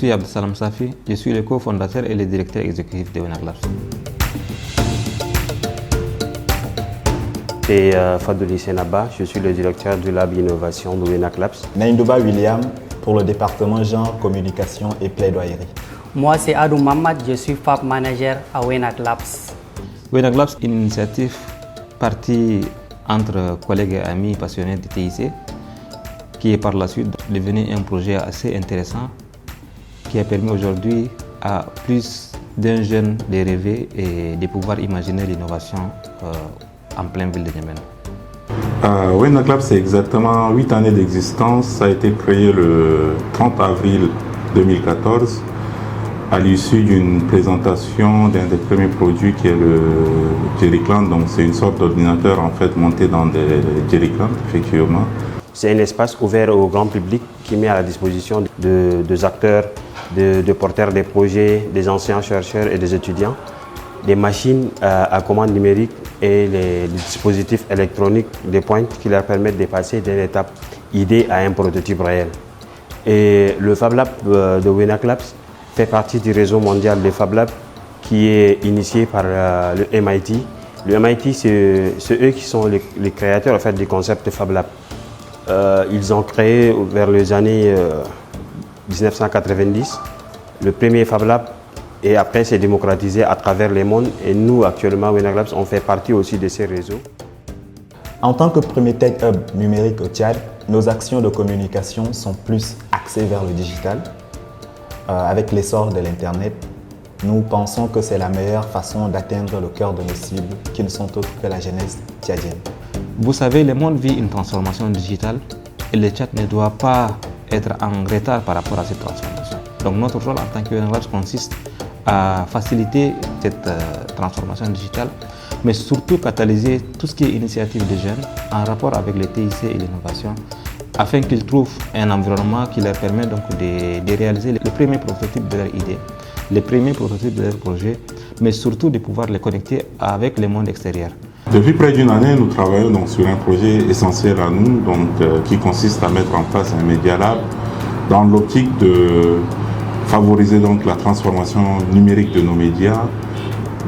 suis Abdesalam Safi, je suis le cofondateur et le directeur exécutif de Wenac Labs. C'est Fadouli Senaba, je suis le directeur du Lab Innovation de Wenac Labs. Naindouba William pour le département genre, communication et plaidoyerie. Moi c'est Adou Mamad, je suis Fab Manager à Wenac Labs. Wenac Labs est une initiative partie entre collègues et amis passionnés de TIC qui est par la suite devenu un projet assez intéressant qui a permis aujourd'hui à plus d'un jeune de rêver et de pouvoir imaginer l'innovation en pleine ville de N'Djamena. Wenac Labs, c'est exactement 8 années d'existence. Ça a été créé le 30 avril 2014 à l'issue d'une présentation d'un des premiers produits qui est le Jerryclan. Donc c'est une sorte d'ordinateur en fait monté dans des Jerryclan, effectivement. C'est un espace ouvert au grand public qui met à la disposition des acteurs, de porteurs des projets, des anciens chercheurs et des étudiants, des machines à commande numérique et les dispositifs électroniques de pointe qui leur permettent de passer d'une étape idée à un prototype réel. Et le Fab Lab de Wenac Labs fait partie du réseau mondial des Fab Labs qui est initié par le MIT. Le MIT, c'est eux qui sont les créateurs en fait, du concept de Fab Lab. Ils ont créé vers les années 1990 le premier Fab Lab et après c'est démocratisé à travers le monde et nous actuellement Wenac Labs on fait partie aussi de ces réseaux. En tant que premier tech hub numérique au Tchad, nos actions de communication sont plus axées vers le digital. Avec l'essor de l'Internet, nous pensons que c'est la meilleure façon d'atteindre le cœur de nos cibles qui ne sont autres que la jeunesse tchadienne. Vous savez, le monde vit une transformation digitale et le Tchad ne doit pas être en retard par rapport à cette transformation. Donc notre rôle en tant que Wenac Labs consiste à faciliter cette transformation digitale, mais surtout catalyser tout ce qui est initiative des jeunes en rapport avec les TIC et l'innovation, afin qu'ils trouvent un environnement qui leur permet donc de réaliser le premier prototype de leur idée, les premiers prototypes de leur projet, mais surtout de pouvoir les connecter avec le monde extérieur. Depuis près d'une année, nous travaillons donc sur un projet essentiel à nous, qui consiste à mettre en place un Media Lab dans l'optique de favoriser donc la transformation numérique de nos médias,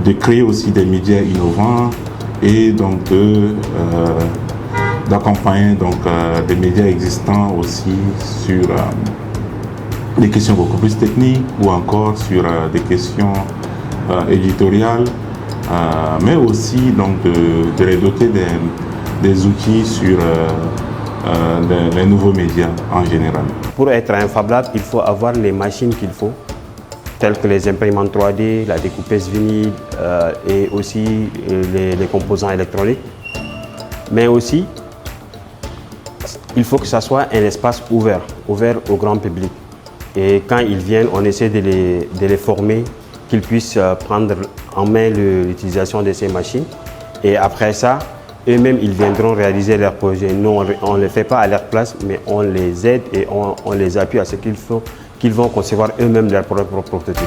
de créer aussi des médias innovants et donc d'accompagner des médias existants aussi sur des questions beaucoup plus techniques ou encore sur des questions éditoriales, mais aussi donc de les doter des outils sur les nouveaux médias en général. Pour être un Fab Lab, il faut avoir les machines qu'il faut, telles que les imprimantes 3D, la découpeuse vinyle et aussi les composants électroniques. Mais aussi, il faut que ça soit un espace ouvert au grand public. Et quand ils viennent, on essaie de les former, qu'ils puissent prendre en main l'utilisation de ces machines. Et après ça, eux-mêmes, ils viendront réaliser leurs projets. Nous, on ne les fait pas à leur place, mais on les aide et on les appuie à ce qu'ils vont concevoir eux-mêmes leurs propres prototypes.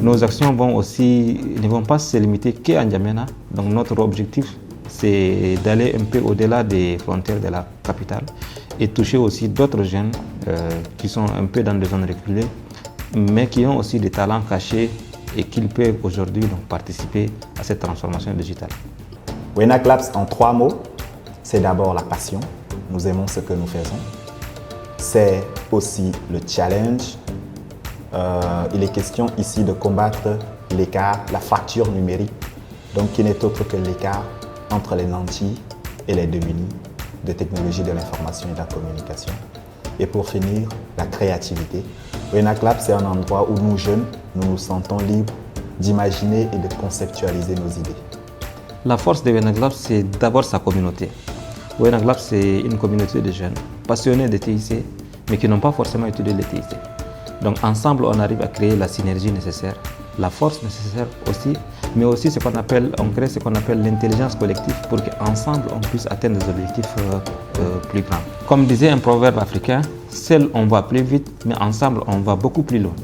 Nos actions ne vont pas se limiter qu'à N'Djamena. Donc notre objectif, c'est d'aller un peu au-delà des frontières de la capitale et toucher aussi d'autres jeunes qui sont un peu dans des zones reculées, mais qui ont aussi des talents cachés et qui peuvent aujourd'hui participer à cette transformation digitale. Wenac Labs, en 3 mots, c'est d'abord la passion. Nous aimons ce que nous faisons. C'est aussi le challenge. Il est question ici de combattre l'écart, la fracture numérique, donc qui n'est autre que l'écart entre les nantis et les démunis de technologie de l'information et de la communication. Et pour finir, la créativité. Wenac Labs, c'est un endroit où nous jeunes, nous nous sentons libres d'imaginer et de conceptualiser nos idées. La force de Wenac Labs, c'est d'abord sa communauté. Wenac Labs, c'est une communauté de jeunes passionnés de TIC, mais qui n'ont pas forcément étudié le TIC. Donc ensemble, on arrive à créer la synergie nécessaire la force nécessaire aussi, mais aussi on crée ce qu'on appelle l'intelligence collective pour qu'ensemble on puisse atteindre des objectifs plus grands. Comme disait un proverbe africain, seul on va plus vite, mais ensemble on va beaucoup plus loin.